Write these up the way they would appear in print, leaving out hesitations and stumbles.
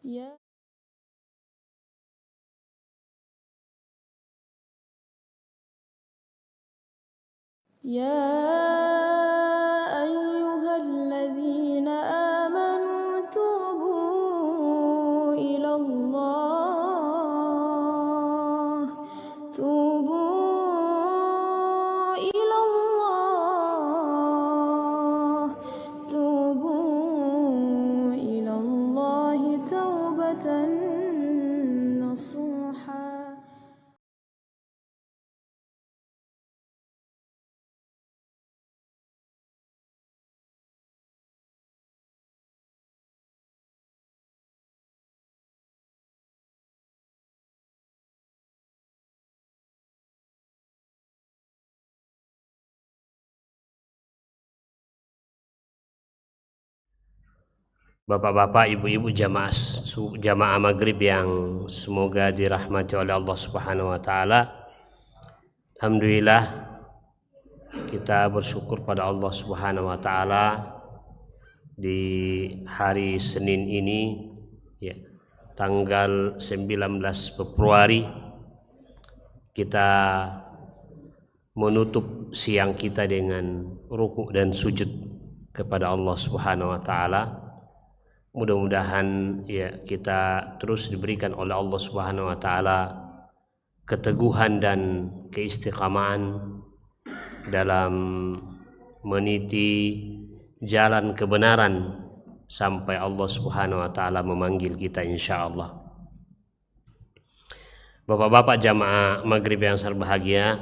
Ya, ya ayyuhalladzina amanu tubu ilallah tubu ilallah tubu ilallahi taubatan nasuha. Bapak-bapak, ibu-ibu jamaah maghrib yang semoga dirahmati oleh Allah Subhanahu wa taala. Alhamdulillah, kita bersyukur pada Allah Subhanahu wa taala di hari Senin ini, ya, tanggal 19 Februari, kita menutup siang kita dengan rukuk dan sujud kepada Allah Subhanahu wa taala. Mudah-mudahan ya kita terus diberikan oleh Allah Subhanahu wa taala keteguhan dan keistiqamahan dalam meniti jalan kebenaran sampai Allah Subhanahu wa taala memanggil kita insyaallah. Bapak-bapak jamaah maghrib yang berbahagia,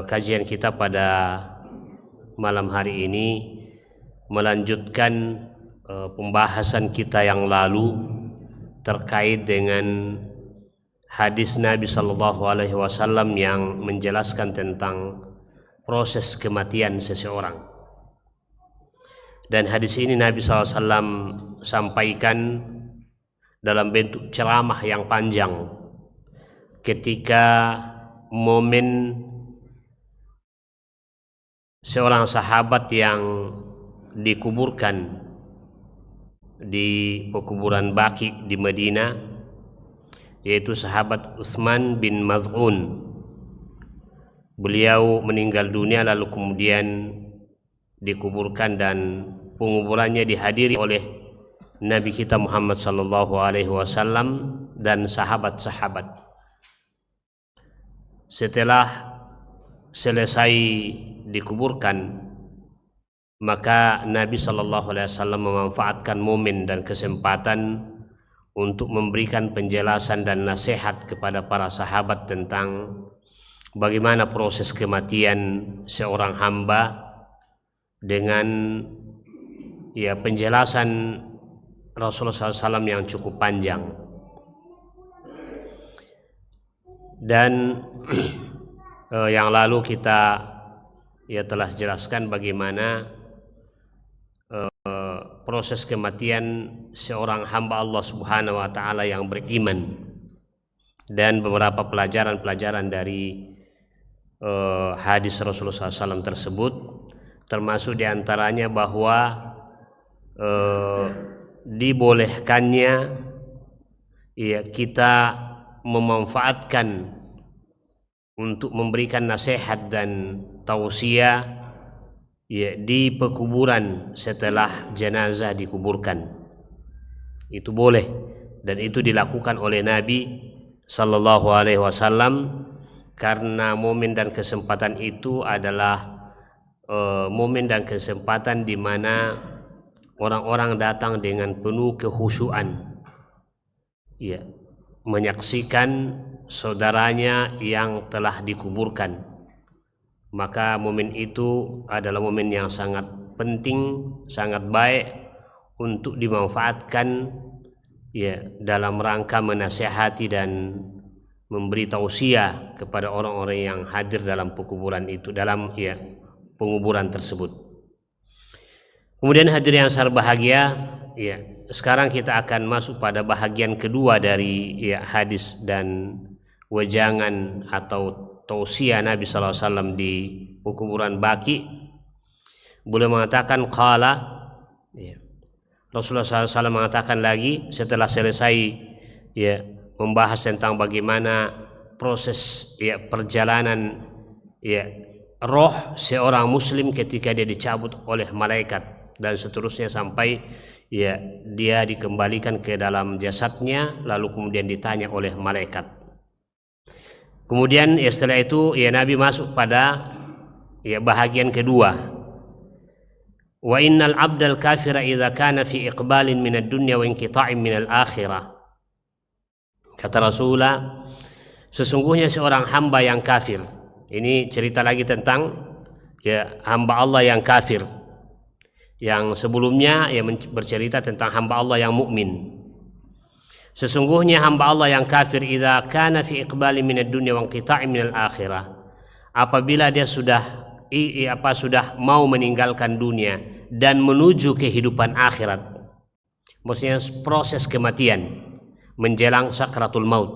kajian kita pada malam hari ini melanjutkan pembahasan kita yang lalu terkait dengan hadis Nabi Shallallahu Alaihi Wasallam yang menjelaskan tentang proses kematian seseorang. Dan hadis ini Nabi SAW sampaikan dalam bentuk ceramah yang panjang ketika momen seorang sahabat yang dikuburkan di pekuburan Baqi di Madinah, yaitu sahabat Utsman bin Maz'un. Beliau meninggal dunia lalu kemudian dikuburkan dan penguburannya dihadiri oleh Nabi kita Muhammad sallallahu alaihi wasallam dan sahabat-sahabat. Setelah selesai dikuburkan, maka Nabi Shallallahu Alaihi Wasallam memanfaatkan momen dan kesempatan untuk memberikan penjelasan dan nasihat kepada para sahabat tentang bagaimana proses kematian seorang hamba dengan ya penjelasan Rasulullah SAW yang cukup panjang. Dan yang lalu kita ya telah jelaskan bagaimana proses kematian seorang hamba Allah Subhanahu wa taala yang beriman, dan beberapa pelajaran-pelajaran dari hadis Rasulullah SAW tersebut, termasuk diantaranya bahwa dibolehkannya ya kita memanfaatkan untuk memberikan nasihat dan tausiah ya di pekuburan setelah jenazah dikuburkan. Itu boleh, dan itu dilakukan oleh Nabi Sallallahu Alaihi Wasallam karena momen dan kesempatan itu adalah momen dan kesempatan di mana orang-orang datang dengan penuh kekhusyuan, ya, menyaksikan saudaranya yang telah dikuburkan. Maka momen itu adalah momen yang sangat penting, sangat baik untuk dimanfaatkan ya dalam rangka menasihati dan memberi tausiah kepada orang-orang yang hadir dalam pekuburan itu, dalam ya penguburan tersebut. Kemudian hadirin yang sangat bahagia, ya sekarang kita akan masuk pada bahagian kedua dari ya hadis dan wejangan atau tausiah Nabi sallallahu alaihi wasallam di pekuburan Baqi. Beliau mengatakan qala, ya, Rasulullah SAW mengatakan lagi setelah selesai ya membahas tentang bagaimana proses ya perjalanan ya roh seorang muslim ketika dia dicabut oleh malaikat dan seterusnya sampai ya dia dikembalikan ke dalam jasadnya lalu kemudian ditanya oleh malaikat. Kemudian ya setelah itu ya Nabi masuk pada ya bahagian kedua. Wa innal abdal kafira idza kana fi iqbalin minad dunya wa inqita'in minal akhirah. Kata Rasulullah, sesungguhnya seorang hamba yang kafir. Ini cerita lagi tentang ya hamba Allah yang kafir. Yang sebelumnya ya bercerita tentang hamba Allah yang mukmin. Sesungguhnya hamba Allah yang kafir idza kana fi iqbalin minad dunya wa inqita'in minal akhirah. Apabila dia sudah mau meninggalkan dunia dan menuju kehidupan akhirat, maksudnya proses kematian menjelang sakratul maut,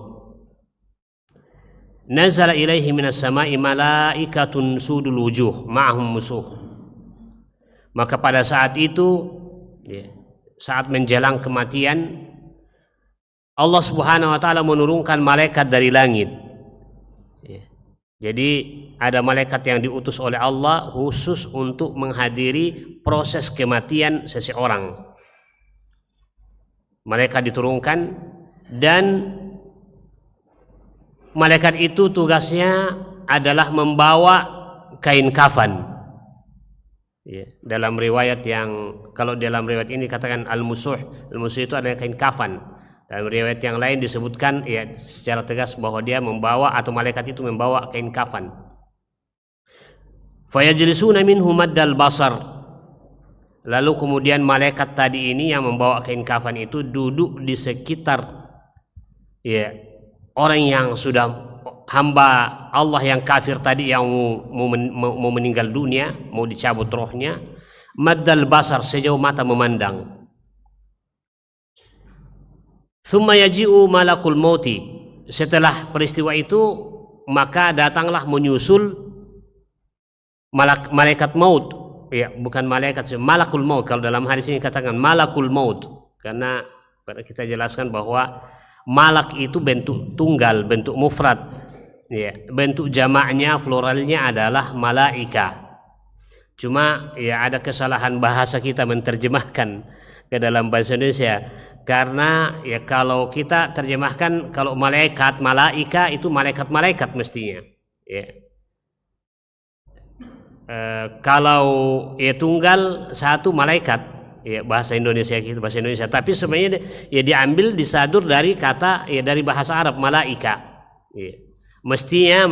nazala ilaihi minas sama'i malaikatun sudul wujuh ma'ahum musuh. Maka pada saat itu ya, saat menjelang kematian, Allah Subhanahu wa taala menurunkan malaikat dari langit ya. Jadi ada malaikat yang diutus oleh Allah khusus untuk menghadiri proses kematian seseorang. Malaikat diturunkan dan malaikat itu tugasnya adalah membawa kain kafan. Ya, dalam riwayat yang kalau dalam riwayat ini katakan al-musuh itu adalah kain kafan. Dalam riwayat yang lain disebutkan ya secara tegas bahwa dia membawa atau malaikat itu membawa kain kafan. Fayajlisuna minhu maddal basar. Lalu kemudian malaikat tadi ini yang membawa kain kafan itu duduk di sekitar ya orang yang sudah hamba Allah yang kafir tadi yang mau meninggal dunia, mau dicabut rohnya, maddal basar sejauh mata memandang. Tsumma yaji'u malakul mauti. Setelah peristiwa itu maka datanglah menyusul malaikat maut. Ya, bukan malaikat, malakul maut. Kalau dalam hadis ini katakan malakul maut karena kita jelaskan bahwa malak itu bentuk tunggal, bentuk mufrad. Ya, bentuk jamaknya pluralnya adalah malaika. Cuma ya ada kesalahan bahasa kita menerjemahkan ke dalam bahasa Indonesia. Karena ya kalau kita terjemahkan kalau malaikat, malaika itu malaikat-malaikat mestinya. Ya. Kalau ya tunggal satu malaikat, ya bahasa Indonesia gitu, bahasa Indonesia. Tapi sebenarnya ya diambil disadur dari kata ya dari bahasa Arab malaika. Ya. Mestinya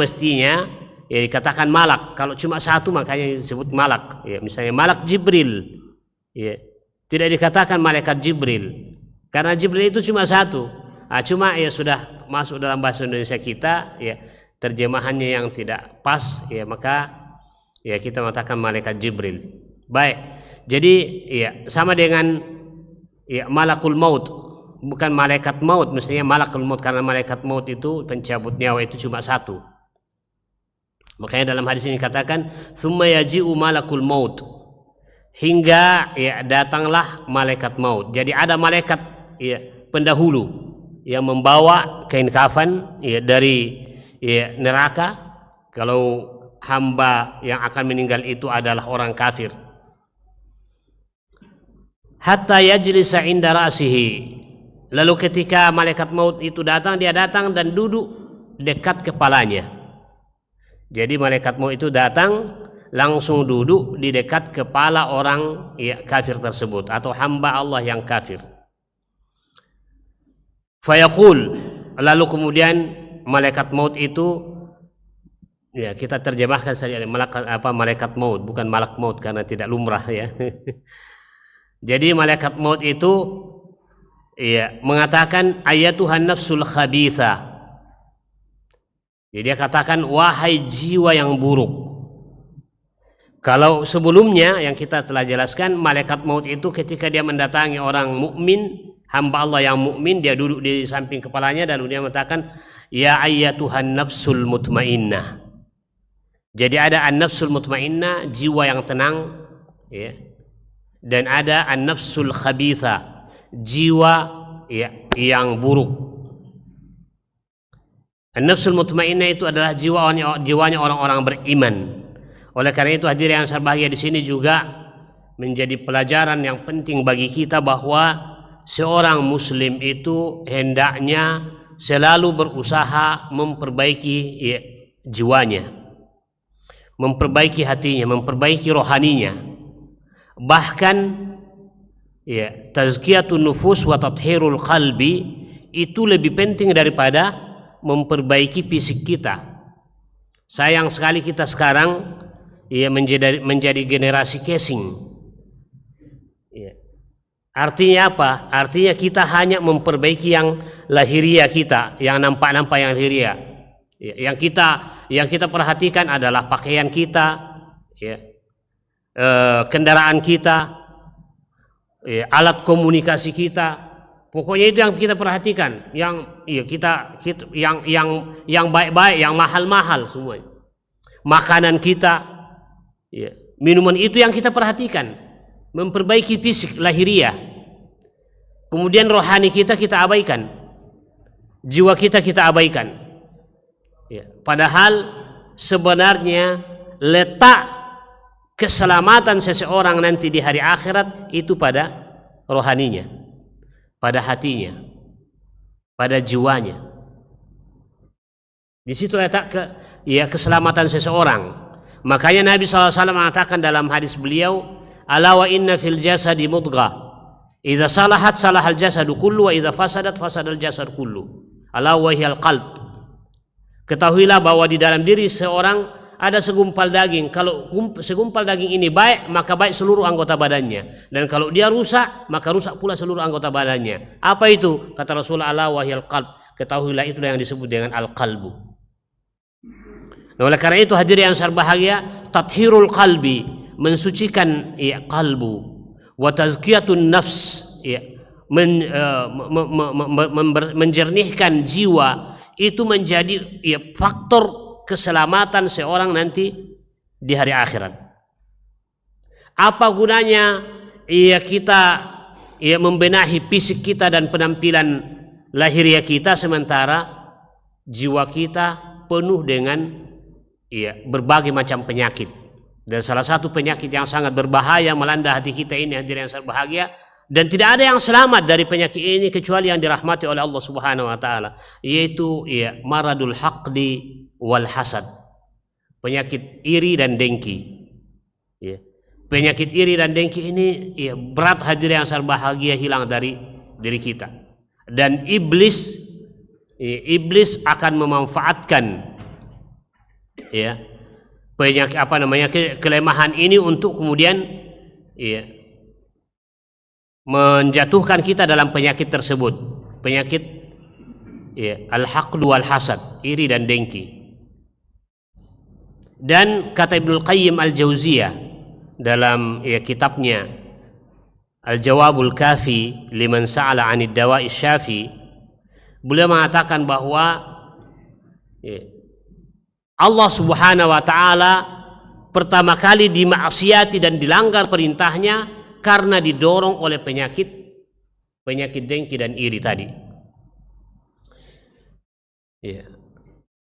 ya dikatakan malak. Kalau cuma satu makanya disebut malak. Ya, misalnya malak Jibril. Ya. Tidak dikatakan malaikat Jibril. Karena Jibril itu cuma satu. Cuma ya sudah masuk dalam bahasa Indonesia kita ya terjemahannya yang tidak pas ya maka ya kita mengatakan malaikat Jibril. Baik. Jadi ya sama dengan ya malakul maut, bukan malaikat maut, mestinya malakul maut karena malaikat maut itu pencabut nyawa itu cuma satu. Makanya dalam hadis ini katakan tsumma yaji'u malakul maut. Hingga ya datanglah malaikat maut. Jadi ada malaikat ya pendahulu yang membawa kain kafan ya dari ya neraka kalau hamba yang akan meninggal itu adalah orang kafir. Hatta yajlisa inda ra'sihi. Lalu ketika malaikat maut itu datang, dia datang dan duduk dekat kepalanya. Jadi malaikat maut itu datang langsung duduk di dekat kepala orang ya kafir tersebut atau hamba Allah yang kafir. Fayaqul, lalu kemudian malaikat maut itu ya kita terjemahkan saja malaikat maut, bukan malak maut karena tidak lumrah ya. Jadi malaikat maut itu ya mengatakan ayatuhan nafsul khabitha. Jadi dia katakan wahai jiwa yang buruk. Kalau sebelumnya yang kita telah jelaskan malaikat maut itu ketika dia mendatangi orang mukmin, hamba Allah yang mukmin, dia duduk di samping kepalanya dan dia mengatakan ya ayyatuhan nafsul mutmainnah. Jadi ada an-nafsul mutmainnah, jiwa yang tenang ya. dan ada an-nafsul khabitha, jiwa yang buruk. An-nafsul mutmainnah itu adalah jiwanya orang-orang beriman. Oleh karena itu hadirin yang berbahagia, di sini juga menjadi pelajaran yang penting bagi kita bahwa seorang muslim itu hendaknya selalu berusaha memperbaiki jiwanya, memperbaiki hatinya, memperbaiki rohaninya. Bahkan tazkiyatun nufus wa tathhirul qalbi itu lebih penting daripada memperbaiki fisik kita. Sayang sekali kita sekarang menjadi generasi casing. Artinya apa? Artinya kita hanya memperbaiki yang lahiriah kita, yang nampak-nampak yang lahiriah. Yang kita perhatikan adalah pakaian kita, kendaraan kita, alat komunikasi kita. Pokoknya itu yang kita perhatikan, yang baik-baik, yang mahal-mahal semua. Makanan kita, minuman itu yang kita perhatikan. Memperbaiki fisik lahiriah. Kemudian rohani kita abaikan, jiwa kita abaikan. Padahal sebenarnya letak keselamatan seseorang nanti di hari akhirat itu pada rohaninya, pada hatinya, pada jiwanya. Di situ letak keselamatan seseorang. Makanya Nabi SAW mengatakan dalam hadis beliau, ala wa inna fil jasadi mudghah idza salahat salahal jasadu kullu wa idza fasadat fasadal jasad kullu ala wa hiyal qalb. Ketahuilah bahwa di dalam diri seorang ada segumpal daging. Kalau segumpal daging ini baik, maka baik seluruh anggota badannya, dan kalau dia rusak, maka rusak pula seluruh anggota badannya. Apa itu? Kata Rasulullah, ala wa hiyal qalb. Ketahuilah itulah yang disebut dengan al-qalbu. Nah, oleh karena itu hadirin yang berbahagia, tathhirul qalbi, mensucikan kalbu, wa tazkiyatun nafs, menjernihkan jiwa, itu menjadi faktor keselamatan seorang nanti di hari akhirat. Apa gunanya kita membenahi fisik kita dan penampilan lahiriah kita sementara jiwa kita penuh dengan berbagai macam penyakit. Dan salah satu penyakit yang sangat berbahaya melanda hati kita ini hadirin yang berbahagia, dan tidak ada yang selamat dari penyakit ini kecuali yang dirahmati oleh Allah Subhanahu wa taala, yaitu maradul haqdi wal hasad, penyakit iri dan dengki. Penyakit iri dan dengki ini berat hadirin yang berbahagia hilang dari diri kita. Dan iblis akan memanfaatkan penyakit kelemahan ini untuk kemudian menjatuhkan kita dalam penyakit tersebut, penyakit al-haqd wal hasad, iri dan dengki. Dan kata Ibnul Qayyim al-Jauziyah dalam kitabnya Al-Jawabul Kafi liman sa'ala 'anid dawa'i syafi, beliau mengatakan bahwa Allah Subhanahu wa taala pertama kali dimaksiati dan dilanggar perintahnya karena didorong oleh penyakit dengki dan iri tadi.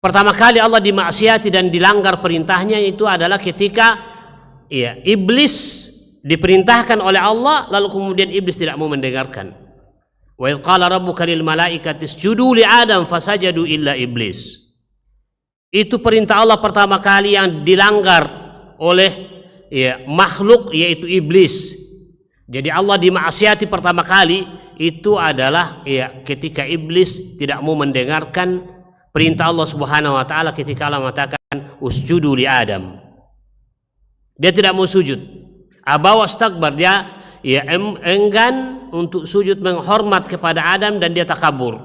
Pertama kali Allah dimaksiati dan dilanggar perintahnya itu adalah ketika iblis diperintahkan oleh Allah, lalu kemudian iblis tidak mau mendengarkan. Wa idz qala rabbuka lil malaikati isjudu li adam fasajadu illa iblis. Itu perintah Allah pertama kali yang dilanggar oleh makhluk, yaitu iblis. Jadi Allah dimaksiati pertama kali itu adalah ketika iblis tidak mau mendengarkan perintah Allah Subhanahu wa taala ketika Allah mengatakan usjudu li Adam. Dia tidak mau sujud. Aba wastakbar, dia enggan untuk sujud menghormat kepada Adam dan dia takabur.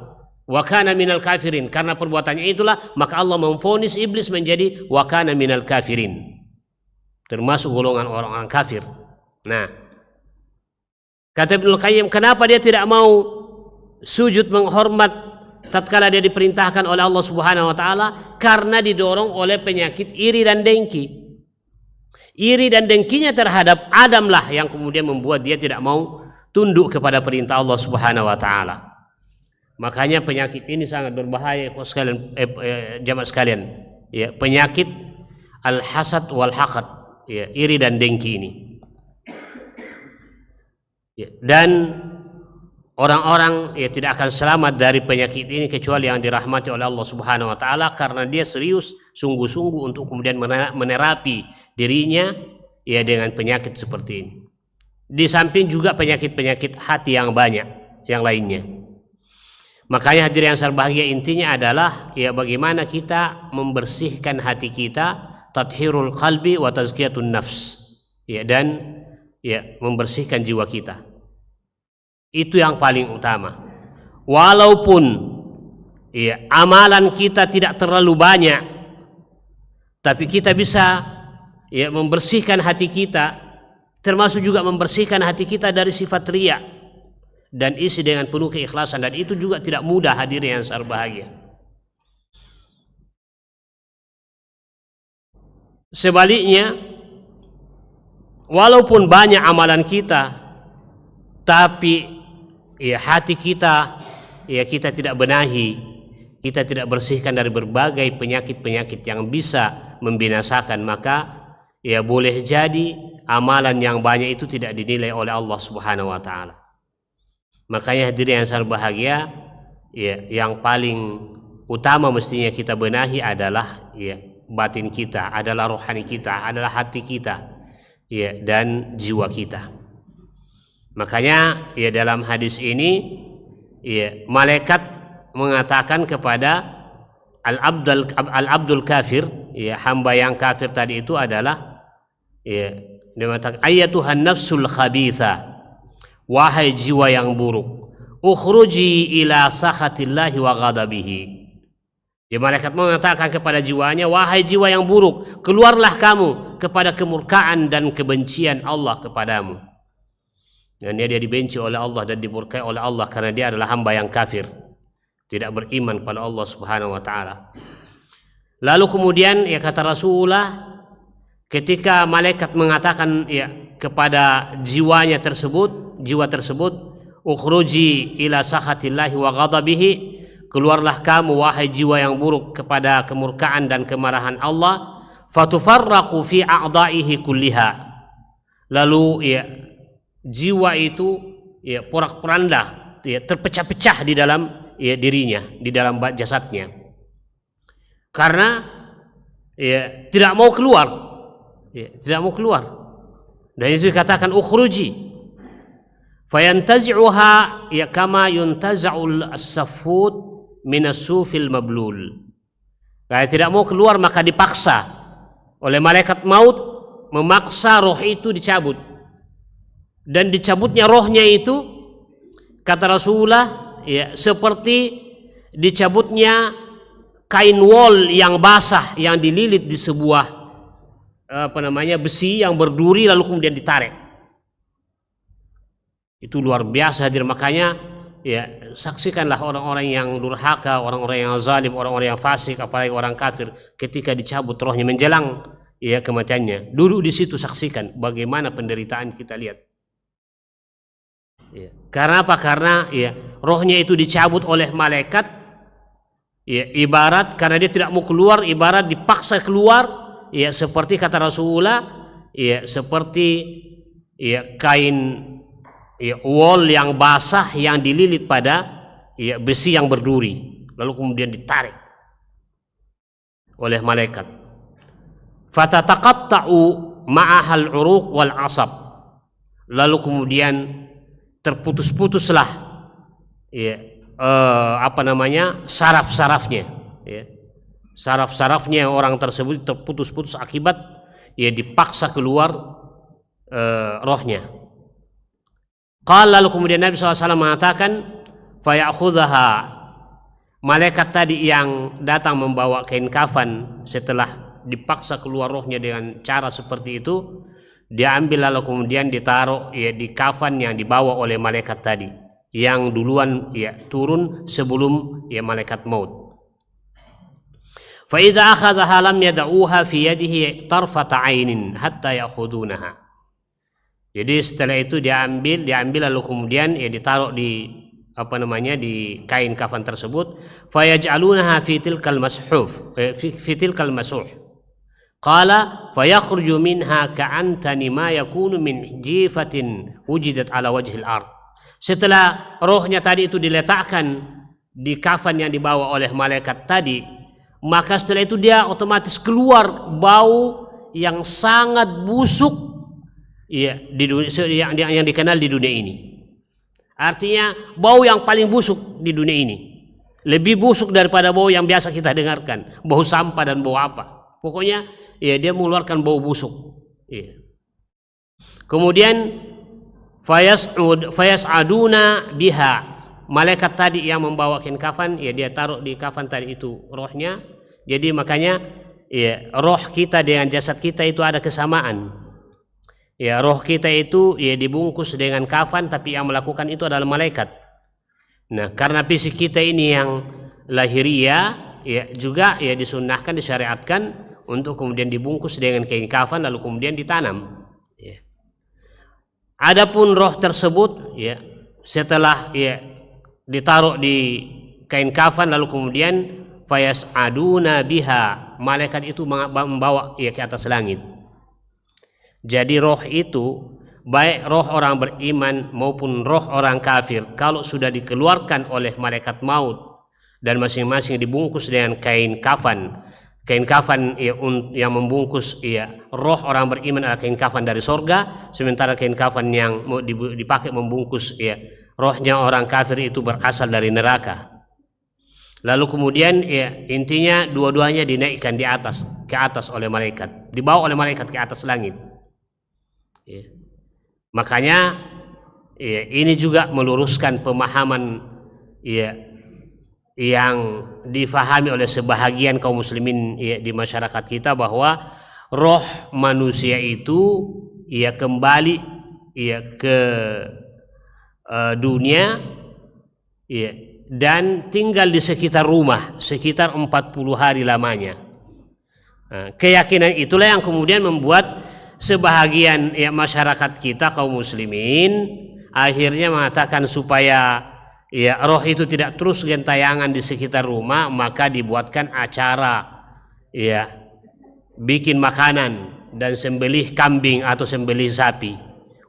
Wa kana minal kafirin, karena perbuatannya itulah maka Allah memvonis iblis menjadi wa kana minal kafirin, termasuk golongan orang-orang kafir. Nah, kata Ibnul Qayyim, kenapa dia tidak mau sujud menghormat tatkala dia diperintahkan oleh Allah Subhanahu wa taala? Karena didorong oleh penyakit iri dan dengki. Iri dan dengkinya terhadap Adam lah yang kemudian membuat dia tidak mau tunduk kepada perintah Allah Subhanahu wa taala. Makanya penyakit ini sangat berbahaya sekalian, jamaah sekalian. Ya, penyakit al-hasad wal haqad, ya, iri dan dengki ini. Ya, dan orang-orang ya tidak akan selamat dari penyakit ini kecuali yang dirahmati oleh Allah Subhanahu wa taala, karena dia serius sungguh-sungguh untuk kemudian menerapi dirinya ya dengan penyakit seperti ini. Di samping juga penyakit-penyakit hati yang banyak yang lainnya. Makanya hadirin yang berbahagia, intinya adalah ya bagaimana kita membersihkan hati kita, tathhirul qalbi wa tazkiyatun nafs. Ya, dan ya membersihkan jiwa kita. Itu yang paling utama. Walaupun ya amalan kita tidak terlalu banyak, tapi kita bisa ya membersihkan hati kita, termasuk juga membersihkan hati kita dari sifat riya dan isi dengan penuh keikhlasan, dan itu juga tidak mudah hadirin yang berbahagia. Sebaliknya, walaupun banyak amalan kita, tapi ya hati kita ya kita tidak benahi, kita tidak bersihkan dari berbagai penyakit-penyakit yang bisa membinasakan, maka ya boleh jadi amalan yang banyak itu tidak dinilai oleh Allah Subhanahu wa taala. Makanya hadirin yang sangat bahagia, ya yang paling utama mestinya kita benahi adalah ya batin kita, adalah rohani kita, adalah hati kita, ya, dan jiwa kita. Makanya ya dalam hadis ini ya malaikat mengatakan kepada al-abdul kafir, ya hamba yang kafir tadi itu adalah ya dia mengatakan, ayyatuhan nafsul khabitha, wahai jiwa yang buruk, ukhruji ila sakhatillahi wa ghadabihi. Dia malaikat mengatakan kepada jiwanya, wahai jiwa yang buruk, keluarlah kamu kepada kemurkaan dan kebencian Allah kepadamu. Dan dia dibenci oleh Allah dan dimurkai oleh Allah karena dia adalah hamba yang kafir, tidak beriman pada Allah Subhanahu wa taala. Lalu kemudian ya kata Rasulullah, ketika malaikat mengatakan ya kepada jiwanya tersebut, jiwa tersebut, ukhruji ila sakhatillahi wa ghadabihi, keluarlah kamu wahai jiwa yang buruk kepada kemurkaan dan kemarahan Allah, fatufarraqu fi a'dha'ihi kulliha. Lalu ya jiwa itu ya porak-poranda, ya terpecah-pecah di dalam ya dirinya, di dalam jasadnya, karena ya tidak mau keluar, ya tidak mau keluar. Dan itu dikatakan ukhruji, fayantazi'uha ya kama yuntaza'ul as-safut minas sufil mablul. Kalau tidak mau keluar maka dipaksa oleh malaikat maut, memaksa roh itu dicabut. Dan dicabutnya rohnya itu kata Rasulullah ya seperti dicabutnya kain wol yang basah yang dililit di sebuah besi yang berduri lalu kemudian ditarik. Itu luar biasa hadir. Makanya ya saksikanlah orang-orang yang durhaka, orang-orang yang zalim, orang-orang yang fasik, apalagi orang kafir, ketika dicabut rohnya menjelang ya kematiannya, duduk di situ saksikan bagaimana penderitaan kita lihat. Ya. Karena apa? Karena ya rohnya itu dicabut oleh malaikat, ya ibarat karena dia tidak mau keluar, ibarat dipaksa keluar, ya seperti kata Rasulullah, ya seperti ya kain ya wol yang basah yang dililit pada ya besi yang berduri lalu kemudian ditarik oleh malaikat. Fatataqatta'u ma'ahal uruq wal asab, lalu kemudian terputus-putuslah ya saraf-sarafnya, ya saraf-sarafnya orang tersebut terputus-putus akibat ya dipaksa keluar rohnya. Lalu kemudian Nabi SAW mengatakan, fayakhudhaha, malaikat tadi yang datang membawa kain kafan setelah dipaksa keluar rohnya dengan cara seperti itu, dia ambil lalu kemudian ditaruh ya di kafan yang dibawa oleh malaikat tadi, yang duluan ya turun sebelum ya malaikat maut. Fa idza akhadhaha lam yad'uha fi yadihi tarfata 'ainin hatta ya'khudunaha. Jadi setelah itu diambil lalu kemudian ya ditaruh di di kain kafan tersebut. Fa yaj'alunaha fi tilkal mashuf fi tilkal masuh. Qala fa yakhruju minha ka'antani ma yakunu min jifatin wujidat ala wajhil ard. Setelah rohnya tadi itu diletakkan di kafan yang dibawa oleh malaikat tadi, maka setelah itu dia otomatis keluar bau yang sangat busuk ya di dunia, yang dikenal di dunia ini. Artinya bau yang paling busuk di dunia ini, lebih busuk daripada bau yang biasa kita dengarkan, bau sampah dan bau apa. Pokoknya ya dia mengeluarkan bau busuk. Ya. Kemudian fayas'aduna biha, malaikat tadi yang membawa kain kafan ya dia taruh di kafan tadi itu rohnya. Jadi makanya ya roh kita dengan jasad kita itu ada kesamaan. Ya roh kita itu ya dibungkus dengan kafan, tapi yang melakukan itu adalah malaikat. Nah, karena fisik kita ini yang lahiriah ya juga ya disunnahkan, disyariatkan untuk kemudian dibungkus dengan kain kafan lalu kemudian ditanam. Ya. Adapun roh tersebut ya setelah ya ditaruh di kain kafan lalu kemudian fayas'aduna biha, malaikat itu membawa ya ke atas langit. Jadi roh itu baik roh orang beriman maupun roh orang kafir, kalau sudah dikeluarkan oleh malaikat maut dan masing-masing dibungkus dengan kain kafan ya, yang membungkus ya roh orang beriman adalah kain kafan dari sorga, sementara kain kafan yang dipakai membungkus ya rohnya orang kafir itu berasal dari neraka. Lalu kemudian ya intinya dua-duanya dinaikkan ke atas oleh malaikat, dibawa oleh malaikat ke atas langit. Ya. Makanya ya, ini juga meluruskan pemahaman ya yang difahami oleh sebahagian kaum muslimin ya, di masyarakat kita, bahwa roh manusia itu ya kembali ya ke dunia ya, dan tinggal di sekitar rumah sekitar 40 hari lamanya. Keyakinan itulah yang kemudian membuat sebahagian ya masyarakat kita kaum muslimin akhirnya mengatakan supaya ya roh itu tidak terus gentayangan di sekitar rumah, maka dibuatkan acara ya bikin makanan dan sembelih kambing atau sembelih sapi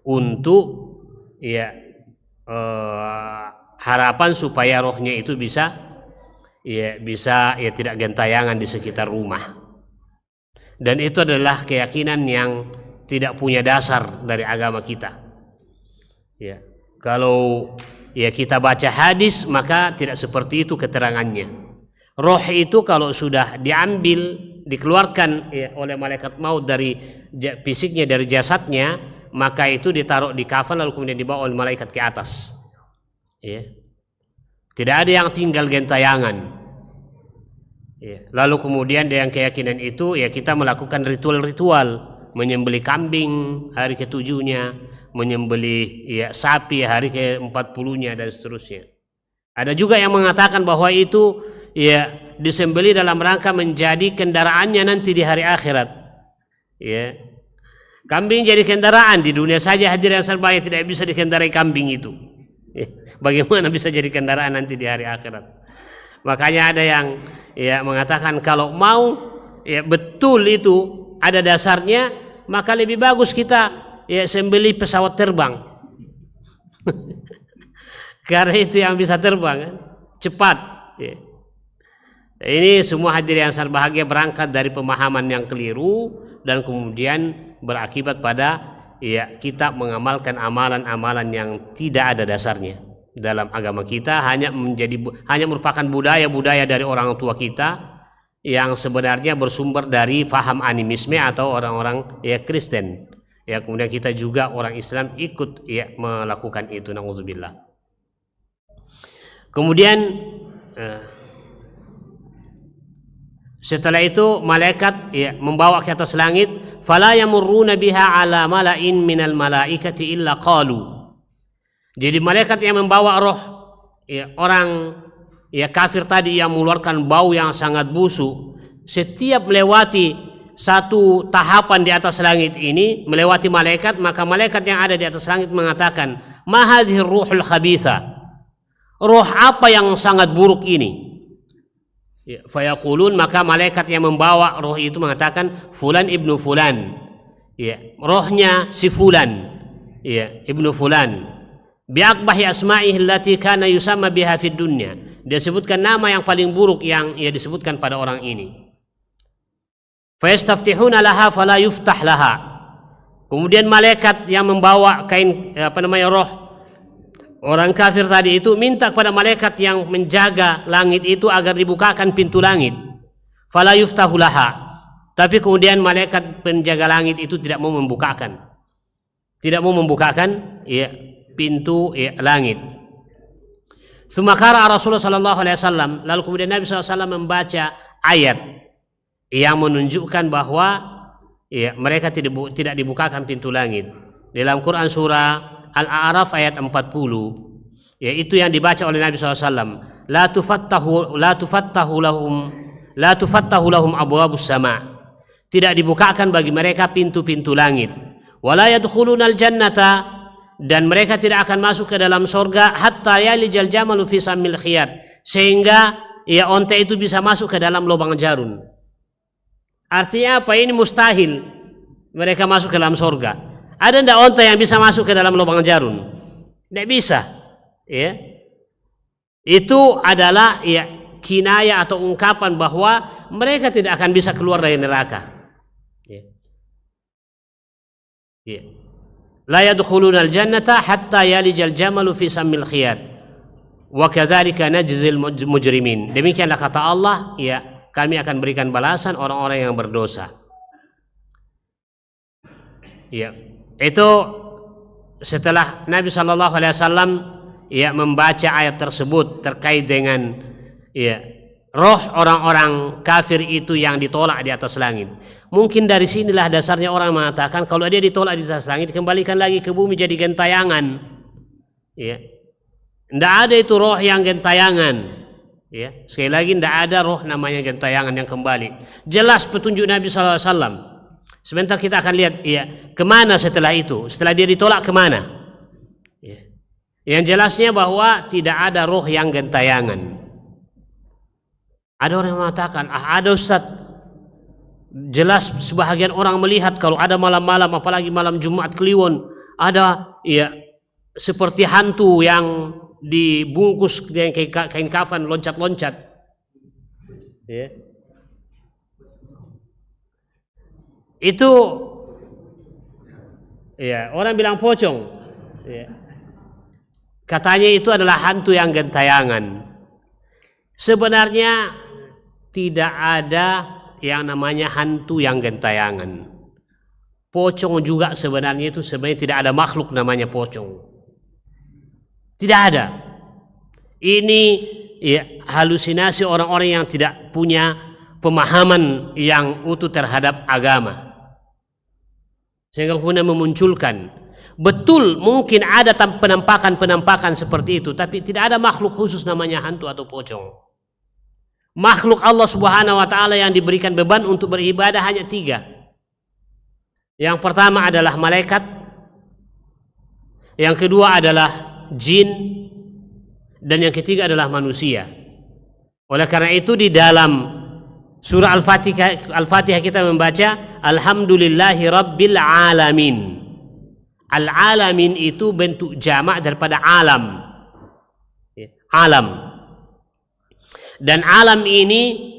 untuk ya harapan supaya rohnya itu bisa tidak gentayangan di sekitar rumah. Dan itu adalah keyakinan yang tidak punya dasar dari agama kita. Ya, kalau ya kita baca hadis maka tidak seperti itu keterangannya. Roh itu kalau sudah diambil, dikeluarkan ya, oleh malaikat maut dari fisiknya, dari jasadnya, maka itu ditaruh di kafan lalu kemudian dibawa oleh malaikat ke atas. Ya. Tidak ada yang tinggal gentayangan. Ya. Lalu kemudian dengan keyakinan itu ya kita melakukan ritual-ritual, menyembelih kambing hari ke-7-nya, menyembelih ya sapi hari ke-40-nya dan seterusnya. Ada juga yang mengatakan bahwa itu ya disembelih dalam rangka menjadi kendaraannya nanti di hari akhirat. Ya. Kambing jadi kendaraan di dunia saja, hadirin sekalian, tidak bisa dikendarai kambing itu. Ya. Bagaimana bisa jadi kendaraan nanti di hari akhirat? Makanya ada yang ya mengatakan kalau mau ya betul itu ada dasarnya, maka lebih bagus kita ya sembelih pesawat terbang. Karena itu yang bisa terbang kan? Cepat ya. Ini semua hadirin yang berbahagia berangkat dari pemahaman yang keliru dan kemudian berakibat pada ya kita mengamalkan amalan-amalan yang tidak ada dasarnya dalam agama kita, hanya merupakan budaya-budaya dari orang tua kita yang sebenarnya bersumber dari faham animisme atau orang-orang ya Kristen. Ya kemudian kita juga orang Islam ikut ya melakukan itu, na'udzubillah. Kemudian setelah itu malaikat ya membawa ke atas langit, fala yamurruna biha ala mala'in minal malaikati illa qalu. Jadi malaikat yang membawa roh ya orang ya kafir tadi yang mengeluarkan bau yang sangat busuk setiap melewati satu tahapan di atas langit ini, melewati malaikat, maka malaikat yang ada di atas langit mengatakan, ma hadhihi ruhul khabitha, roh apa yang sangat buruk ini? Ya, fayaqulun, maka malaikat yang membawa roh itu mengatakan, fulan ibnu fulan, ya, rohnya si fulan, ya, ibnu fulan, biakbahi asma'ihi allati kana yusamma biha fid dunya. Dia sebutkan nama yang paling buruk yang ia disebutkan pada orang ini. Fayastaftihuna laha fala yuftah laha. Kemudian malaikat yang membawa kain roh orang kafir tadi itu minta kepada malaikat yang menjaga langit itu agar dibukakan pintu langit. Fala yuftahu laha. Tapi kemudian malaikat penjaga langit itu tidak mau membukakan. Tidak mau membukakan ya, pintu ya, langit. Sumakara Rasulullah sallallahu alaihi wasallam, lalu kemudian Nabi sallallahu alaihi wasallam membaca ayat yang menunjukkan bahwa ya, mereka tidak dibukakan pintu langit. Dalam Quran surah Al-A'raf ayat 40, yaitu yang dibaca oleh Nabi SAW, la tufattahu lahum abwabus sama, tidak dibukakan bagi mereka pintu-pintu langit, wala yadkhulunal jannata, dan mereka tidak akan masuk ke dalam surga hatta yalijal jamalu fi sammil khiyat, sehingga ya onta itu bisa masuk ke dalam lubang jarun. Artinya apa? Ini mustahil mereka masuk ke dalam surga. Ada ndak onta yang bisa masuk ke dalam lubang jarun? Tidak bisa. Ya. Itu adalah ya kinaya atau ungkapan bahwa mereka tidak akan bisa keluar dari neraka. Ya. Ya. La yadkhulunal jannata hatta yalijal jamalu fi sammil khiyat. Wa kadzalika najzil mujrimin. Demikianlah kata Allah, ya, kami akan berikan balasan orang-orang yang berdosa. Ya, itu setelah Nabi Shallallahu Alaihi Wasallam ya membaca ayat tersebut terkait dengan ya roh orang-orang kafir itu yang ditolak di atas langit. Mungkin dari sinilah dasarnya orang mengatakan kalau dia ditolak di atas langit, kembalikan lagi ke bumi jadi gentayangan. Ya, tidak ada itu roh yang gentayangan. Ya, sekali lagi tidak ada roh namanya gentayangan yang kembali. Jelas petunjuk Nabi SAW. Sebentar kita akan lihat ya kemana setelah itu. Setelah dia ditolak kemana? Ya. Yang jelasnya bahwa tidak ada roh yang gentayangan. Ada orang yang mengatakan, ada Ustaz. Jelas sebahagian orang melihat kalau ada malam-malam, apalagi malam Jumat Kliwon, ada ya seperti hantu yang dibungkus dengan kain kafan loncat-loncat. Ya. Itu ya orang bilang pocong. Ya. Katanya itu adalah hantu yang gentayangan. Sebenarnya tidak ada yang namanya hantu yang gentayangan. Pocong juga sebenarnya tidak ada makhluk namanya pocong. Tidak ada. Ini ya, halusinasi orang-orang yang tidak punya pemahaman yang utuh terhadap agama. Sehingga kemudian memunculkan. Betul mungkin ada penampakan-penampakan seperti itu, tapi tidak ada makhluk khusus namanya hantu atau pocong. Makhluk Allah Subhanahu wa Ta'ala yang diberikan beban untuk beribadah hanya 3. Yang pertama adalah malaikat. Yang kedua adalah jin, dan yang ketiga adalah manusia. Oleh karena itu di dalam surah Al-Fatihah kita membaca Alhamdulillahi Rabbil Alamin. Al-Alamin itu bentuk jamak daripada alam. Alam. Dan alam ini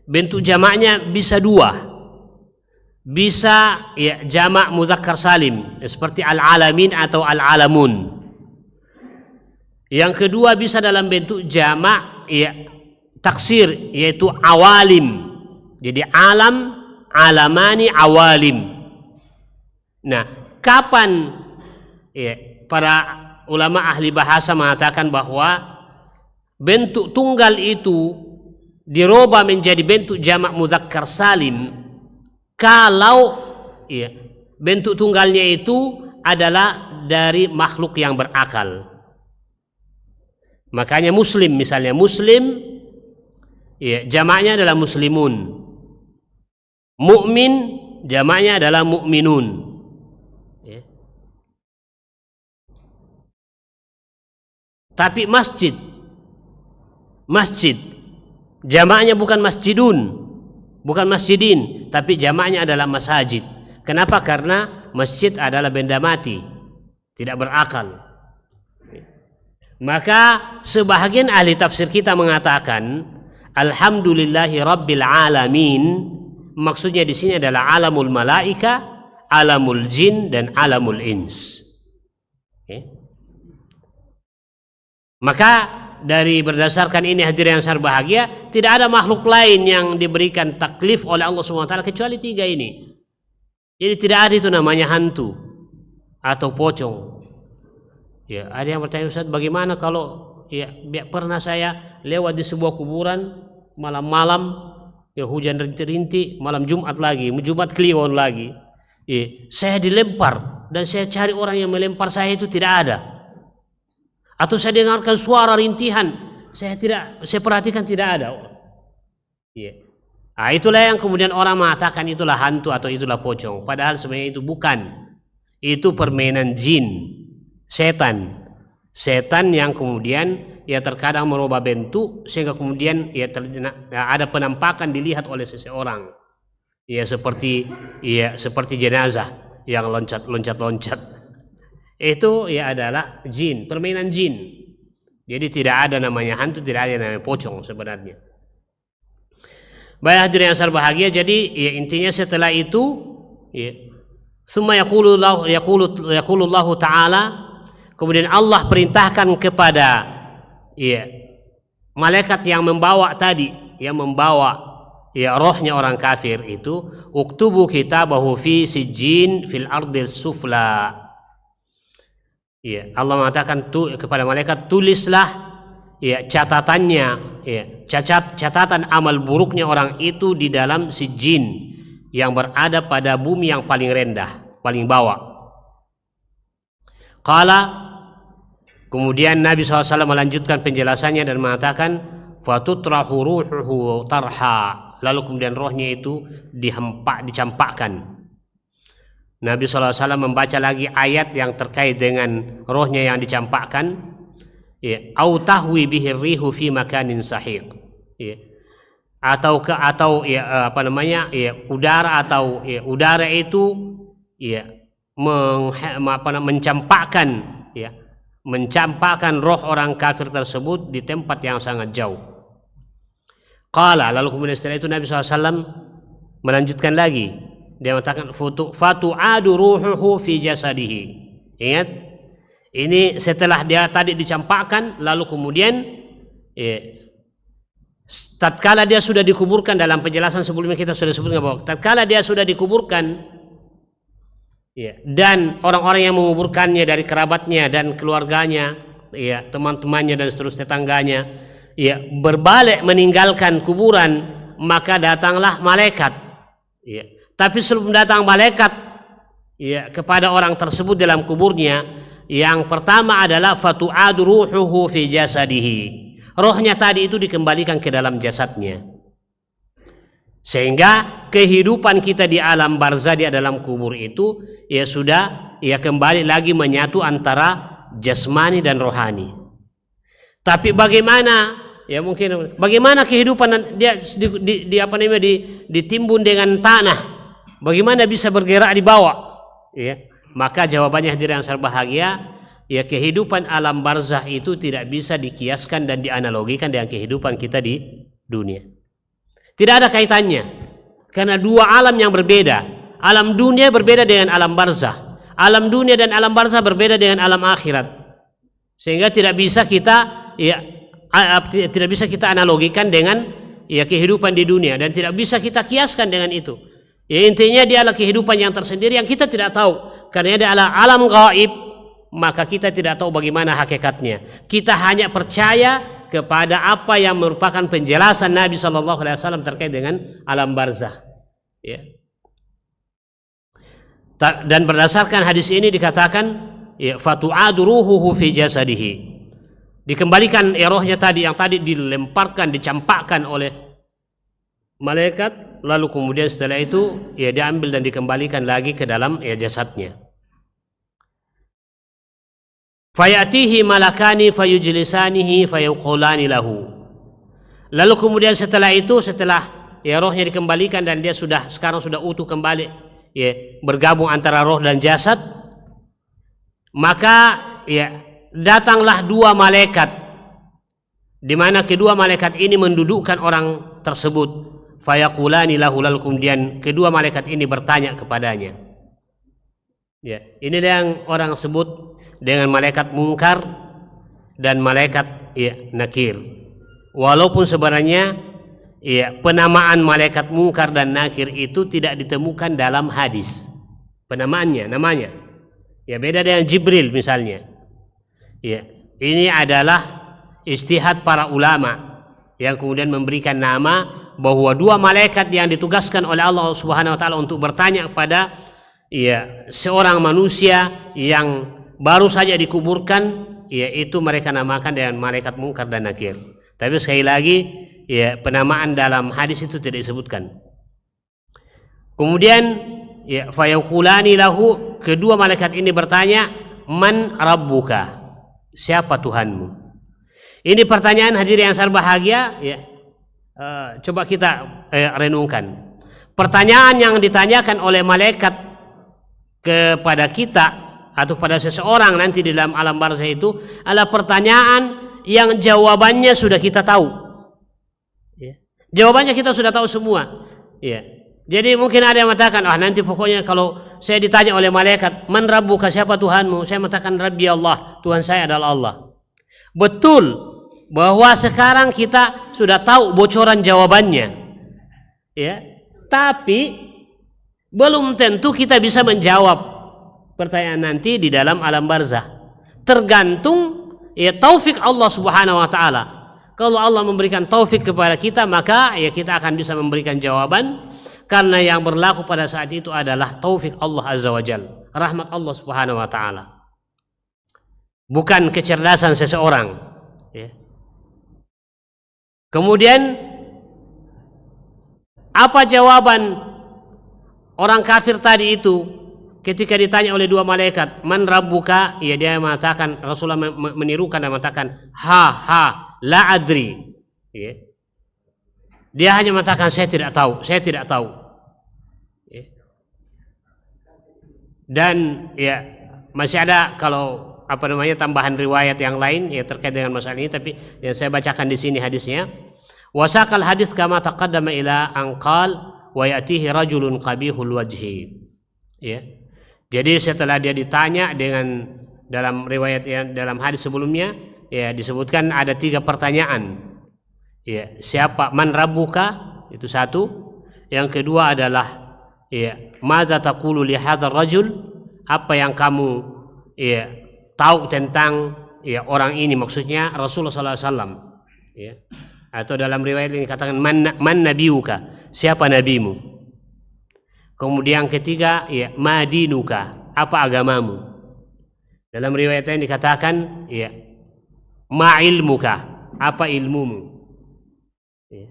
bentuk jamaknya bisa 2. Bisa ya, jamak mudzakkar salim seperti al-alamin atau al-alamun. Yang kedua bisa dalam bentuk jamak ya, taksir, yaitu awalim. Jadi alam, alamani, awalim. Nah, kapan ya, para ulama ahli bahasa mengatakan bahwa bentuk tunggal itu dirubah menjadi bentuk jamak mudzakkar salim kalau ya, bentuk tunggalnya itu adalah dari makhluk yang berakal. Makanya muslim, misalnya muslim ya, jamaknya adalah muslimun. Mukmin jamaknya adalah mukminun. Ya. Tapi masjid jamaknya bukan masjidun, bukan masjidin, tapi jamaknya adalah masajid. Kenapa? Karena masjid adalah benda mati, tidak berakal. Maka sebahagian ahli tafsir kita mengatakan alhamdulillahi rabbil alamin, maksudnya di sini adalah alamul malaika, alamul jin, dan alamul ins. Maka dari berdasarkan ini hadirin yang sangat bahagia, tidak ada makhluk lain yang diberikan taklif oleh Allah SWT kecuali 3 ini. Jadi tidak ada itu namanya hantu atau pocong. Ya, ada yang bertanya, Ustaz, bagaimana kalau pernah saya lewat di sebuah kuburan malam-malam, ya hujan rintik-rintik, malam Jumat lagi, Jumat Kliwon lagi. Ya, saya dilempar dan saya cari orang yang melempar saya itu tidak ada. Atau saya dengarkan suara rintihan, saya perhatikan tidak ada. Ya. Nah, itulah yang kemudian orang mengatakan itulah hantu atau itulah pocong. Padahal sebenarnya itu bukan. Itu permainan jin, setan yang kemudian ya terkadang merubah bentuk sehingga kemudian ada penampakan dilihat oleh seseorang. Ya seperti jenazah yang loncat-loncat. Itu ya adalah jin, permainan jin. Jadi tidak ada namanya hantu, tidak ada namanya pocong sebenarnya. Baik hadirin yang sangat bahagia, jadi ya intinya setelah itu ya summa yaqulullahu ta'ala, kemudian Allah perintahkan kepada ya malaikat yang membawa rohnya orang kafir itu, uktubu kitabahu fi sijjin fil ardil sufla. Ya, Allah mengatakan kepada malaikat, tulislah ya catatannya, ya catatan amal buruknya orang itu di dalam sijjin yang berada pada bumi yang paling rendah, paling bawah. Kemudian Nabi SAW melanjutkan penjelasannya dan mengatakan, fatutrahu ruhuhu tarha, lalu kemudian rohnya itu dicampakkan. Nabi SAW membaca lagi ayat yang terkait dengan rohnya yang dicampakkan, ya, au tahwi bihi rihu fi makanin sahiq, ya, udara itu ya mencampakkan roh orang kafir tersebut di tempat yang sangat jauh. Lalu kemudian setelah itu Nabi SAW melanjutkan lagi. Dia mengatakan fatu'adu ruhuhu fi jasadihi. Ingat, ini setelah dia tadi dicampakkan, lalu kemudian tatkala dia sudah dikuburkan, dalam penjelasan sebelumnya kita sudah sebutkan bahwa tatkala dia sudah dikuburkan, ya, dan orang-orang yang menguburkannya dari kerabatnya dan keluarganya, ya, teman-temannya dan seterusnya tetangganya, ya, berbalik meninggalkan kuburan, maka datanglah malaikat. Ya. Tapi sebelum datang malaikat ya kepada orang tersebut dalam kuburnya, yang pertama adalah fatu'adu ruhuhu fi jasadihi. Rohnya tadi itu dikembalikan ke dalam jasadnya. Sehingga kehidupan kita di alam barzah, di dalam kubur itu ya sudah ya kembali lagi menyatu antara jasmani dan rohani. Tapi bagaimana kehidupan dia ditimbun dengan tanah? Bagaimana bisa bergerak di bawah? Ya, maka jawabannya hadirin yang sangat bahagia, ya kehidupan alam barzah itu tidak bisa dikiaskan dan dianalogikan dengan kehidupan kita di dunia. Tidak ada kaitannya, karena dua alam yang berbeda. Alam dunia berbeda dengan alam barzah. Alam dunia dan alam barzah berbeda dengan alam akhirat. Sehingga tidak bisa kita analogikan dengan ya kehidupan di dunia, dan tidak bisa kita kiaskan dengan itu. Ya, intinya dia adalah kehidupan yang tersendiri yang kita tidak tahu, karena dia adalah alam gaib, maka kita tidak tahu bagaimana hakikatnya. Kita hanya percaya kepada apa yang merupakan penjelasan Nabi SAW terkait dengan alam barzah. Ya. Dan berdasarkan hadis ini dikatakan, ya, fatu'adu ruhuhu fi jasadihi. Dikembalikan rohnya tadi yang tadi dilemparkan, dicampakkan oleh malaikat, lalu kemudian setelah itu ya diambil dan dikembalikan lagi ke dalam ya jasadnya. Fayatihi malakani fayujlisanihi fayaqulani lahu. Lalu kemudian setelah itu, setelah ya rohnya dikembalikan dan dia sekarang sudah utuh kembali, ya bergabung antara roh dan jasad, maka ya datanglah dua malaikat, di mana kedua malaikat ini mendudukkan orang tersebut. Fayaqulani lahu, lalu kemudian kedua malaikat ini bertanya kepadanya. Ya, ini yang orang sebut dengan malaikat mungkar dan malaikat ya nakir. Walaupun sebenarnya ya penamaan malaikat mungkar dan nakir itu tidak ditemukan dalam hadis. Penamaannya, namanya ya beda dengan Jibril misalnya. Ya, ini adalah ijtihad para ulama yang kemudian memberikan nama bahwa dua malaikat yang ditugaskan oleh Allah Subhanahu wa taala untuk bertanya kepada ya seorang manusia yang baru saja dikuburkan, yaitu mereka namakan dengan malaikat mungkar dan nakir. Tapi sekali lagi ya penamaan dalam hadis itu tidak disebutkan. Kemudian ya fayaqulani lahu, kedua malaikat ini bertanya, man rabbuka, siapa Tuhanmu? Ini pertanyaan hadirin yang sangat bahagia ya. Coba kita renungkan. Pertanyaan yang ditanyakan oleh malaikat kepada kita atau pada seseorang nanti di dalam alam barzah itu adalah pertanyaan yang jawabannya sudah kita tahu. Ya. Jawabannya kita sudah tahu semua. Ya. Jadi mungkin ada yang mengatakan, nanti pokoknya kalau saya ditanya oleh malaikat, man rabbuka, siapa Tuhanmu? Saya mengatakan Rabbi Allah, Tuhan saya adalah Allah. Betul bahwa sekarang kita sudah tahu bocoran jawabannya. Ya. Tapi belum tentu kita bisa menjawab pertanyaan nanti di dalam alam barzah. Tergantung ya taufik Allah Subhanahu wa taala. Kalau Allah memberikan taufik kepada kita, maka ya kita akan bisa memberikan jawaban, karena yang berlaku pada saat itu adalah taufik Allah Azza wa Jalla, rahmat Allah Subhanahu wa taala. Bukan kecerdasan seseorang, ya. Kemudian apa jawaban orang kafir tadi itu ketika ditanya oleh dua malaikat, man rabbuka? Ya dia mengatakan, Rasulullah menirukan dan mengatakan, la adri. Ya. Dia hanya mengatakan saya tidak tahu. Ya. Dan ya masih ada kalau tambahan riwayat yang lain ya terkait dengan masalah ini, tapi yang saya bacakan di sini hadisnya. Wasaqal hadis kama taqaddama ila anqal wa yatihi rajulun qabihul wajhi. Ya. Jadi setelah dia ditanya dengan dalam riwayat yang dalam hadis sebelumnya ya disebutkan ada 3 pertanyaan. Ya, siapa, man rabbuka, itu satu. Yang kedua adalah ya madza taqulu li hadzal rajul, apa yang kamu ya tahu tentang ya orang ini, maksudnya Rasulullah sallallahu alaihi wasallam. Ya. Atau dalam riwayat ini dikatakan man nabiyuka, siapa nabimu? Kemudian ketiga ya madinuka, apa agamamu? Dalam riwayat ini dikatakan ya ma ilmuka, apa ilmumu? Ya.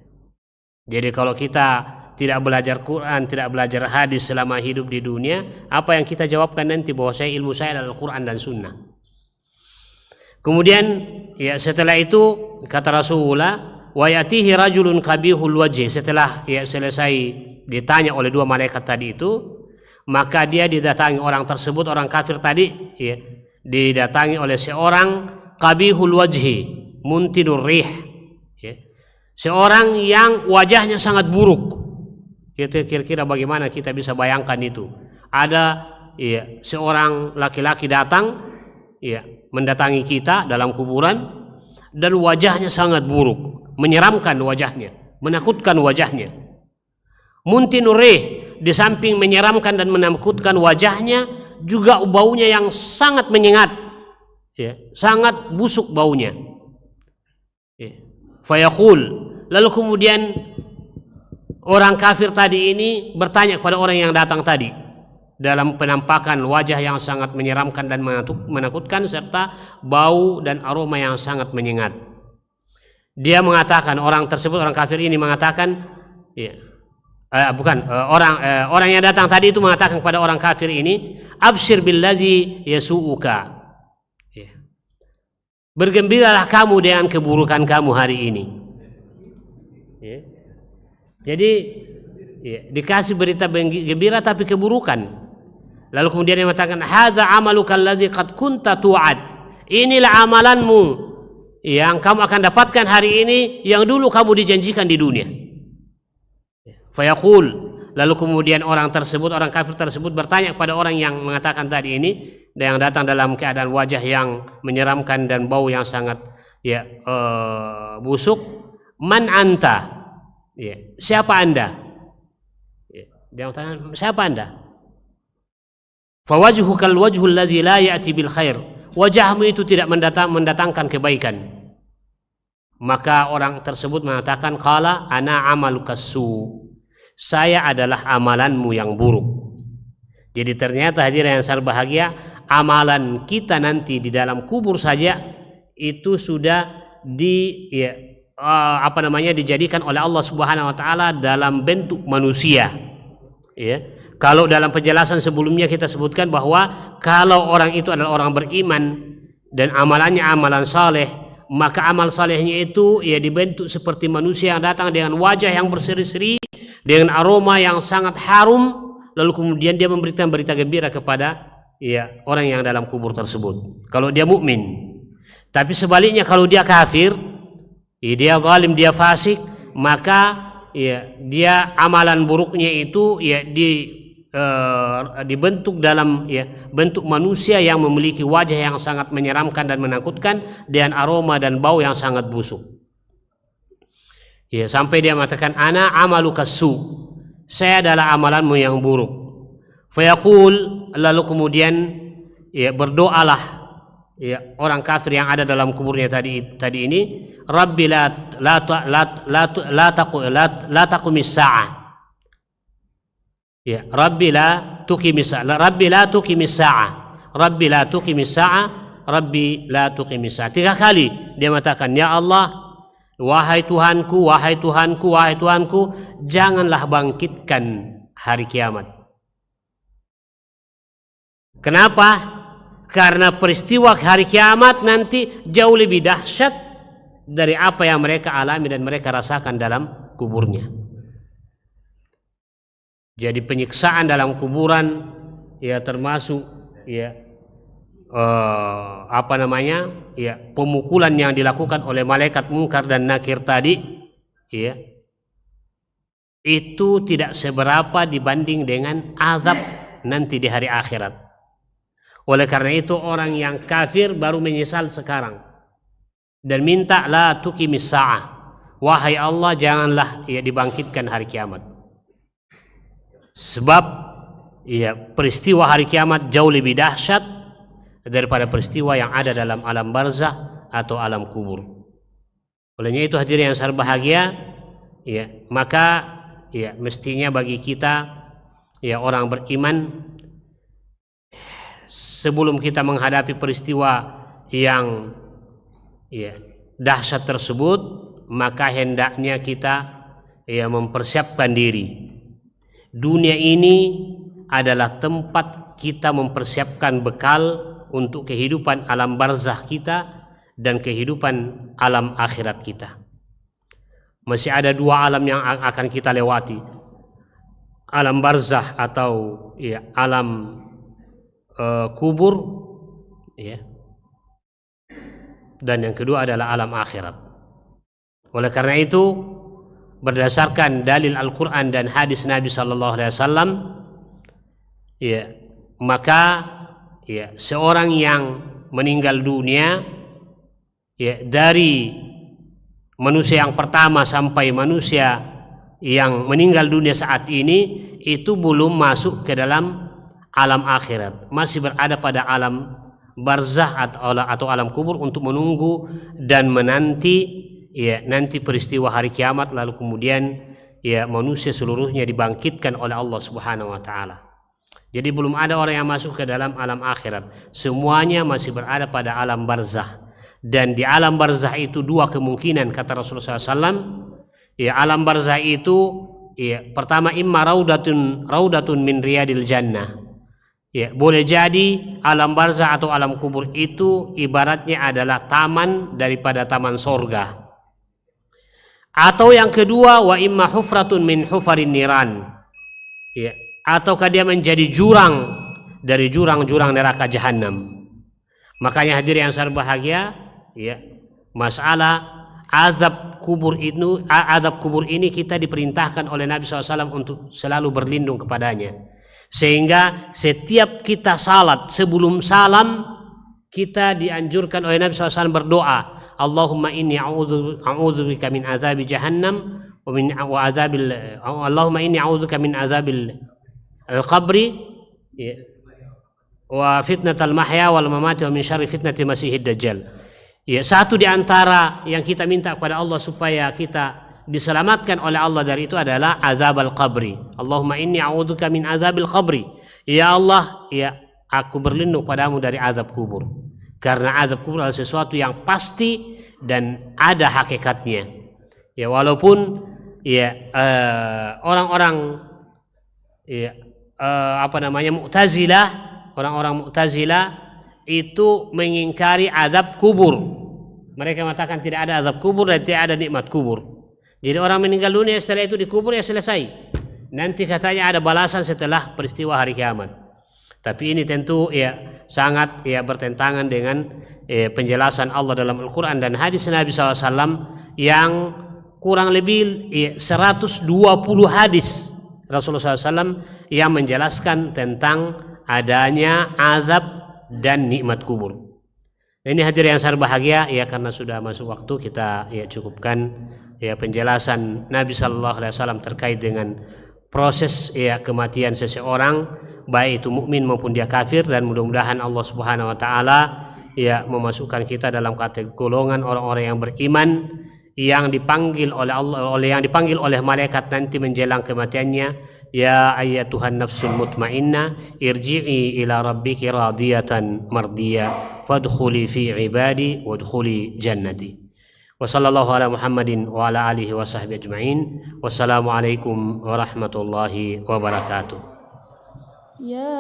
Jadi kalau kita tidak belajar Quran, tidak belajar hadis selama hidup di dunia, apa yang kita jawabkan nanti bahwa ilmu saya adalah Quran dan Sunnah. Kemudian ya setelah itu kata Rasulullah, wa yatihi rajulun qabihul wajhi, setelah ya selesai ditanya oleh dua malaikat tadi itu, maka dia didatangi orang tersebut, orang kafir tadi ya, didatangi oleh seorang qabihul wajhi muntinur rih, ya. Seorang yang wajahnya sangat buruk. Kira-kira bagaimana kita bisa bayangkan itu? Ada ya seorang laki-laki datang ya mendatangi kita dalam kuburan dan wajahnya sangat buruk, menyeramkan wajahnya, menakutkan wajahnya. Muntinur rih, di samping menyeramkan dan menakutkan wajahnya, juga baunya yang sangat menyengat, ya, sangat busuk baunya. Ya. Fayaqul, lalu kemudian orang kafir tadi ini bertanya kepada orang yang datang tadi dalam penampakan wajah yang sangat menyeramkan dan menakutkan serta bau dan aroma yang sangat menyengat. Dia mengatakan, orang tersebut, orang kafir ini mengatakan, ya. Orang yang datang tadi itu mengatakan kepada orang kafir ini, absyir billazi yasu'uka, ya. Bergembiralah kamu dengan keburukan kamu hari ini, ya. Jadi ya, dikasih berita gembira tapi keburukan. Lalu kemudian dia mengatakan, hadza amaluka allazi qad kunta tu'ad, inilah amalanmu yang kamu akan dapatkan hari ini yang dulu kamu dijanjikan di dunia. Fayaqul, lalu kemudian orang kafir tersebut bertanya kepada orang yang mengatakan tadi ini, dan yang datang dalam keadaan wajah yang menyeramkan dan bau yang sangat busuk, man anta, ya, siapa anda? Ya, dia mengatakan, siapa anda? Fawajhukal wajhul ladzi la ya'ti bil khair, wajahmu itu tidak mendatangkan kebaikan. Maka orang tersebut mengatakan, qala ana amalukas su, saya adalah amalanmu yang buruk. Jadi ternyata hadirin yang sangat bahagia, amalan kita nanti di dalam kubur saja itu sudah dijadikan oleh Allah Subhanahu wa taala dalam bentuk manusia. Ya. Kalau dalam penjelasan sebelumnya kita sebutkan bahwa kalau orang itu adalah orang beriman dan amalannya amalan saleh, maka amal salehnya itu ya dibentuk seperti manusia yang datang dengan wajah yang berseri-seri, dengan aroma yang sangat harum, lalu kemudian dia memberikan berita gembira kepada ya orang yang dalam kubur tersebut kalau dia mukmin. Tapi sebaliknya kalau dia kafir, ya, dia zalim, dia fasik, maka ya dia amalan buruknya itu ya dibentuk dalam ya bentuk manusia yang memiliki wajah yang sangat menyeramkan dan menakutkan dengan aroma dan bau yang sangat busuk. Ya, sampai dia mengatakan, ana amalukas su, saya adalah amalanmu yang buruk. Fayaqul, lalu kemudian ya berdoalah ya orang kafir yang ada dalam kuburnya tadi ini, Rabbi la taqumis sa'ah. Ya, Rabbi la tuqimis sa'ah, Rabbi la tuqimis sa'ah, Rabbi la tuqimis sa'ah, Rabbi la tuqimis sa'ah. 3 kali dia mengatakan, ya Allah, wahai Tuhanku, wahai Tuhanku, wahai Tuhanku, janganlah bangkitkan hari kiamat. Kenapa? Karena peristiwa hari kiamat nanti jauh lebih dahsyat dari apa yang mereka alami dan mereka rasakan dalam kuburnya. Jadi penyiksaan dalam kuburan ya termasuk ya pemukulan yang dilakukan oleh malaikat Munkar dan Nakir tadi ya itu tidak seberapa dibanding dengan azab nanti di hari akhirat. Oleh karena itu orang yang kafir baru menyesal sekarang dan minta la tuqimis sa'ah, wahai Allah janganlah ya dibangkitkan hari kiamat. Sebab ya peristiwa hari kiamat jauh lebih dahsyat daripada peristiwa yang ada dalam alam barzah atau alam kubur. Olehnya itu hadirin yang sangat bahagia, ya, maka ya mestinya bagi kita ya orang beriman, sebelum kita menghadapi peristiwa yang ya dahsyat tersebut, maka hendaknya kita ya mempersiapkan diri. Dunia ini adalah tempat kita mempersiapkan bekal untuk kehidupan alam barzah kita dan kehidupan alam akhirat kita. Masih ada 2 alam yang akan kita lewati, alam barzah atau ya alam kubur ya, dan yang kedua adalah alam akhirat. Oleh karena itu, berdasarkan dalil Al-Quran dan hadis Nabi SAW, ya, maka ya seorang yang meninggal dunia ya dari manusia yang pertama sampai manusia yang meninggal dunia saat ini itu belum masuk ke dalam alam akhirat, masih berada pada alam barzah atau alam kubur untuk menunggu dan menanti ya nanti peristiwa hari kiamat, lalu kemudian ya manusia seluruhnya dibangkitkan oleh Allah Subhanahu wa taala. Jadi belum ada orang yang masuk ke dalam alam akhirat, semuanya masih berada pada alam barzah. Dan di alam barzah itu 2 kemungkinan kata Rasulullah SAW. Ya, alam barzah itu ya, pertama imma raudatun min riyadil jannah. Ya, boleh jadi alam barzah atau alam kubur itu ibaratnya adalah taman daripada taman sorga. Atau yang kedua, wa imma hufratun min hufarin niran. Ya, ataukah dia menjadi jurang dari jurang-jurang neraka jahanam. Makanya hadirin yang saya berbahagia, ya, masalah azab kubur ini kita diperintahkan oleh Nabi SAW untuk selalu berlindung kepadanya. Sehingga setiap kita salat, sebelum salam kita dianjurkan oleh Nabi SAW berdoa, Allahumma inni a'udzubika min azabi jahannam Allahumma inni a'udzubika min azabil al-qabri wa fitnatal mahya wal mamati wa min syarri fitnati masihid dajjal. Ya, satu di antara yang kita minta kepada Allah supaya kita diselamatkan oleh Allah dari itu adalah azab al-qabri. Allahumma inni a'udzubika min azabil qabri. Ya Allah, ya, aku berlindung padamu dari azab kubur. Karena azab kubur adalah sesuatu yang pasti dan ada hakikatnya. Ya, walaupun ya orang-orang ya Mu'tazilah, orang-orang Mu'tazilah itu mengingkari azab kubur. Mereka mengatakan tidak ada azab kubur dan tidak ada nikmat kubur. Jadi orang meninggal dunia setelah itu dikubur ya selesai. Nanti katanya ada balasan setelah peristiwa hari kiamat. Tapi ini tentu ya sangat ya bertentangan dengan penjelasan Allah dalam Al-Quran dan hadis Nabi SAW yang kurang lebih 120 hadis Rasulullah SAW yang menjelaskan tentang adanya azab dan nikmat kubur. Ini hadirin yang saya berbahagia, ya, karena sudah masuk waktu kita ya cukupkan ya penjelasan Nabi Sallallahu Alaihi Wasallam terkait dengan proses ya kematian seseorang, baik itu mukmin maupun dia kafir, dan mudah-mudahan Allah Subhanahu Wa Taala ya memasukkan kita dalam kategori golongan orang-orang yang beriman yang dipanggil oleh Allah, yang dipanggil oleh malaikat nanti menjelang kematiannya. Ya ayyatuhan nafsul mutmainnah irji'i ila rabbiki radiyatan mardiyah fadkhuli fi ibadi wadkhuli jannati. Wa sallallahu ala Muhammadin wa ala alihi wa sahbihi ajma'in. Wassalamualaikum warahmatullahi wabarakatuh. Ya